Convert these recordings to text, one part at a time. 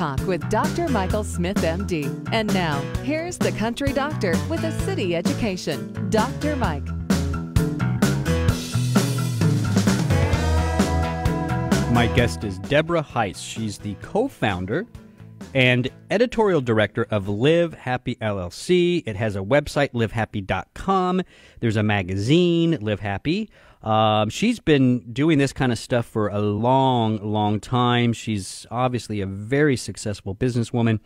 Talk with Dr. Michael Smith, MD. And now, here's the country doctor with a city education, Dr. Mike. My guest is Deborah Heisz. She's the co-founder and editorial director of Live Happy LLC. It has a website, livehappy.com. There's a magazine, Live Happy. She's been doing this kind of stuff for a long time. She's obviously a very successful businesswoman.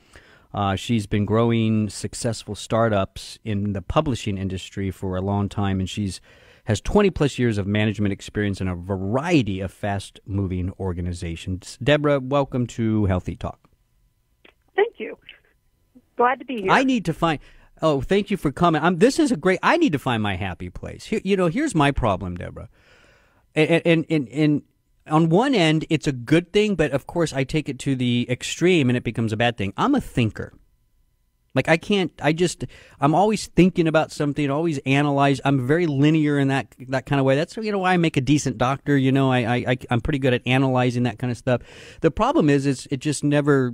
She's been growing successful startups in the publishing industry for a long time, and has 20 plus years of management experience in a variety of fast-moving organizations. Deborah, welcome to Healthy Talk. Thank you. Glad to be here. I need to find... Oh, thank you for coming. I need to find my happy place. Here's my problem, Deborah. And on one end, it's a good thing, but of course I take it to the extreme and it becomes a bad thing. I'm a thinker. Like I'm always thinking about something, always analyze. I'm very linear in that kind of way. That's, why I make a decent doctor. I'm pretty good at analyzing that kind of stuff. The problem is it just never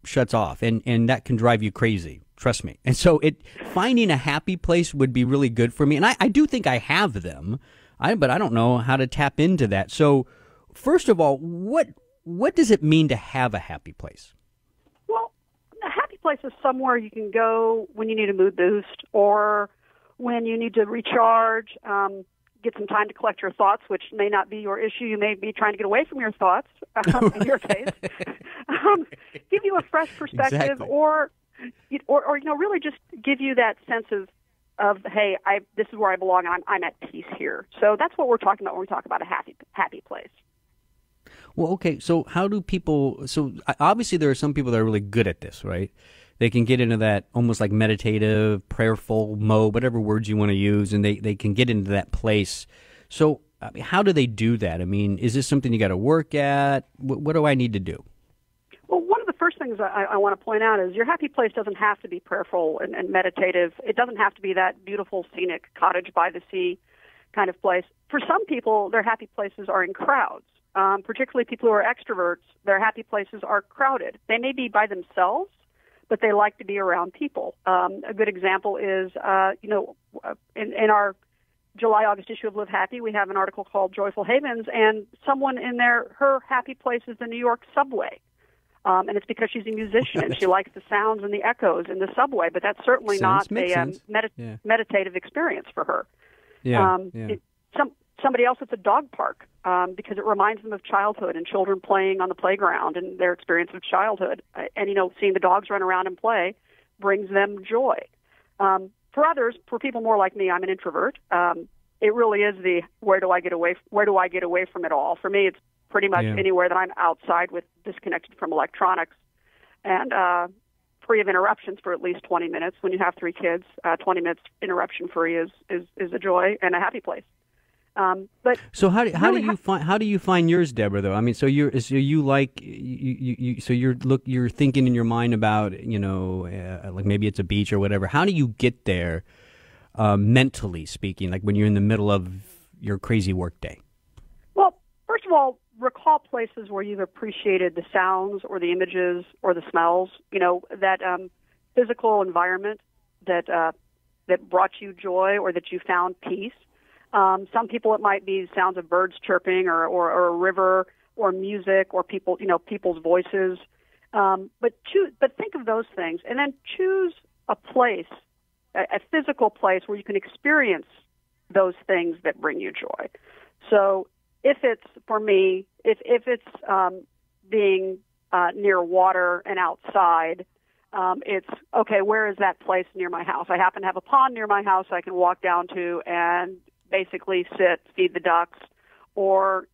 shuts off, and that can drive you crazy. Trust me. And so finding a happy place would be really good for me. And I do think I have them, but I don't know how to tap into that. So first of all, what does it mean to have a happy place? Well, a happy place is somewhere you can go when you need a mood boost or when you need to recharge, get some time to collect your thoughts, which may not be your issue. You may be trying to get away from your thoughts, in your case. Give you a fresh perspective. Exactly. or really just give you that sense of hey, this is where I belong, and I'm at peace here. So that's what we're talking about when we talk about a happy place. Well, okay, so how do people, so obviously there are some people that are really good at this, right? They can get into that almost like meditative, prayerful mode, whatever words you want to use, and they can get into that place. So how do they do that? I mean, is this something you got to work at? What do I need to do? Well, one of the first things I want to point out is your happy place doesn't have to be prayerful and meditative. It doesn't have to be that beautiful, scenic cottage by the sea kind of place. For some people, their happy places are in crowds, particularly people who are extroverts. Their happy places are crowded. They may be by themselves, but they like to be around people. A good example is, in our July-August issue of Live Happy, we have an article called Joyful Havens, and someone in there, her happy place is the New York subway. And it's because she's a musician and she likes the sounds and the echoes in the subway, but that's certainly not a meditative experience for her. Somebody else, it's a dog park because it reminds them of childhood and children playing on the playground and their experience of childhood. And, seeing the dogs run around and play brings them joy. For others, for people more like me, I'm an introvert. It really is where do I get away from it all? For me, it's pretty much anywhere that I'm outside disconnected from electronics and free of interruptions for at least 20 minutes. When you have 3 kids, 20 minutes interruption free is a joy and a happy place. But so how do you find yours, Deborah? Though I mean, so you're thinking in your mind about like maybe it's a beach or whatever. How do you get there, mentally speaking? Like when you're in the middle of your crazy work day. Well, first of all, recall places where you've appreciated the sounds or the images or the smells. That physical environment that brought you joy or that you found peace. Some people, it might be sounds of birds chirping or a river or music or people's voices. But think of those things and then choose a place, a physical place where you can experience those things that bring you joy. So if it's, for me, if it's being near water and outside, it's, okay, where is that place near my house? I happen to have a pond near my house I can walk down to and basically sit, feed the ducks, or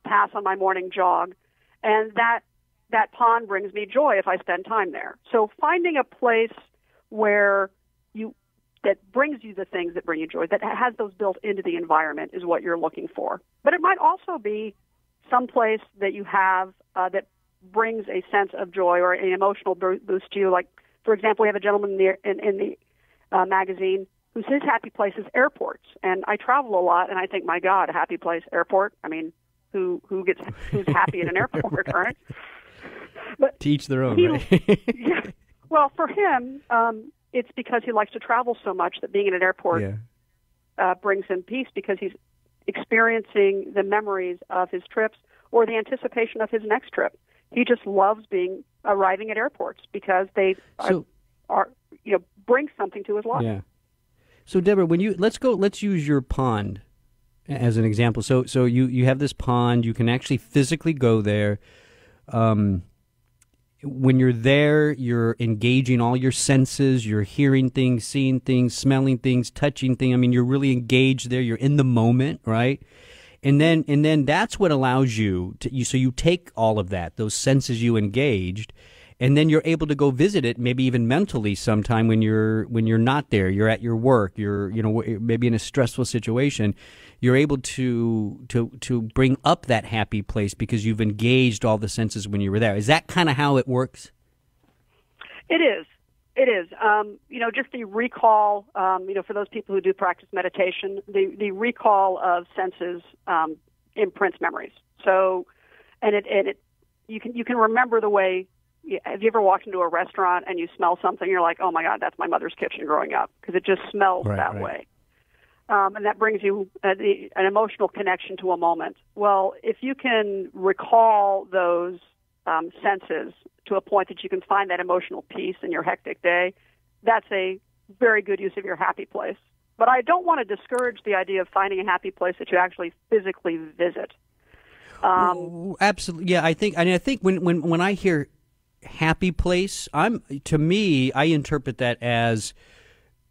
pass on my morning jog. And that pond brings me joy if I spend time there. So finding a place that brings you the things that bring you joy, that has those built into the environment, is what you're looking for. But it might also be some place that you have that brings a sense of joy or an emotional boost to you. Like, for example, we have a gentleman in the magazine whose his happy place is airports. And I travel a lot, and I think, my God, a happy place, airport. I mean, who's happy in an airport, right? But to each their own, right? Yeah. Well, for him, it's because he likes to travel so much that being in an airport brings him peace, because he's experiencing the memories of his trips or the anticipation of his next trip. He just loves arriving at airports because they bring something to his life. Yeah. So Deborah, let's use your pond as an example. So you have this pond, you can actually physically go there. When you're there, you're engaging all your senses, you're hearing things, seeing things, smelling things, touching things. I mean, you're really engaged there. You're in the moment, right? And then that's what allows you so you take all of that, those senses you engaged, and then you're able to go visit it, maybe even mentally sometime when you're not there. You're at your work. You're maybe in a stressful situation. You're able to bring up that happy place because you've engaged all the senses when you were there. Is that kind of how it works? It is. It is. Just the recall, for those people who do practice meditation, the recall of senses imprints memories. So, you can remember the way. Have you ever walked into a restaurant and you smell something? You're like, oh my God, that's my mother's kitchen growing up, because it just smells that way. And that brings you an emotional connection to a moment. Well, if you can recall those senses to a point that you can find that emotional peace in your hectic day, that's a very good use of your happy place. But I don't want to discourage the idea of finding a happy place that you actually physically visit. Absolutely, yeah. I think when I hear happy place, I interpret that as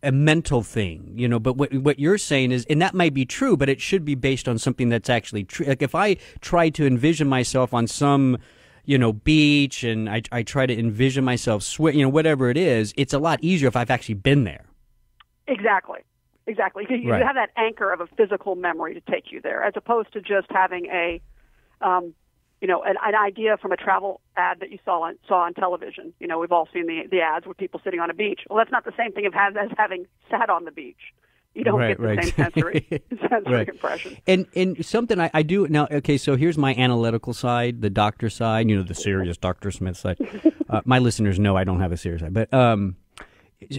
a mental thing, but what you're saying is, and that might be true, but it should be based on something that's actually true. Like if I try to envision myself on some, beach, and I try to envision myself swim, whatever it is, it's a lot easier if I've actually been there. Exactly. You have that anchor of a physical memory to take you there, as opposed to just having an idea from a travel ad that you saw on television. We've all seen the ads with people sitting on a beach. Well, that's not the same thing as having sat on the beach. You don't get the same sensory impression. And something I do now. Okay, so here's my analytical side, the doctor side. The serious Dr. Smith side. My listeners know I don't have a serious side, but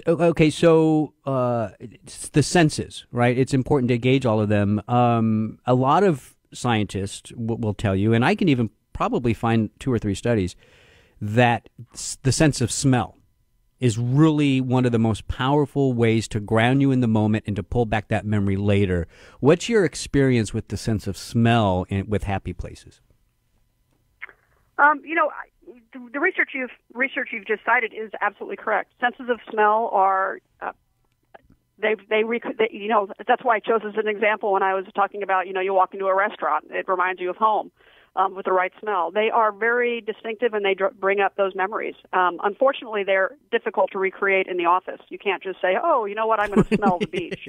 okay. So the senses, right? It's important to gauge all of them. A lot of scientists will tell you, and I can even probably find 2 or 3 studies, that the sense of smell is really one of the most powerful ways to ground you in the moment and to pull back that memory later. What's your experience with the sense of smell with happy places? The research you've just cited is absolutely correct. Senses of smell are that's why I chose as an example when I was talking about, you walk into a restaurant, it reminds you of home with the right smell. They are very distinctive, and they bring up those memories. Unfortunately, they're difficult to recreate in the office. You can't just say, oh, you know what, I'm going to smell the beach.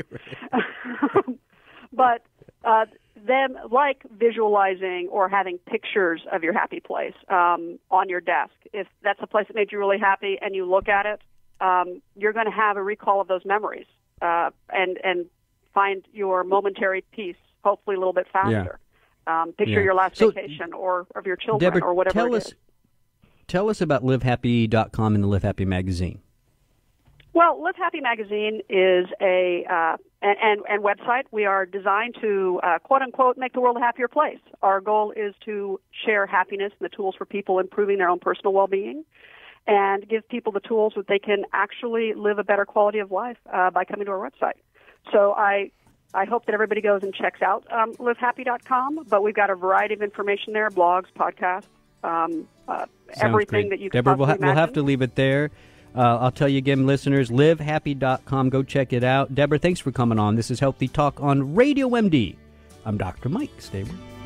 But them, like visualizing or having pictures of your happy place on your desk, if that's a place that made you really happy and you look at it, you're going to have a recall of those memories. And find your momentary peace, hopefully a little bit faster. Picture your last vacation or of your children, Deborah, or whatever it is. Tell us about livehappy.com and the Live Happy magazine. Well, Live Happy magazine is and website. We are designed to, quote unquote, make the world a happier place. Our goal is to share happiness and the tools for people improving their own personal well-being, and give people the tools that they can actually live a better quality of life by coming to our website. So I hope that everybody goes and checks out livehappy.com, but we've got a variety of information there, blogs, podcasts, everything that you can Deborah, possibly we'll have to leave it there. I'll tell you again, listeners, livehappy.com. Go check it out. Deborah, thanks for coming on. This is Healthy Talk on Radio MD. I'm Dr. Mike. Stay with me.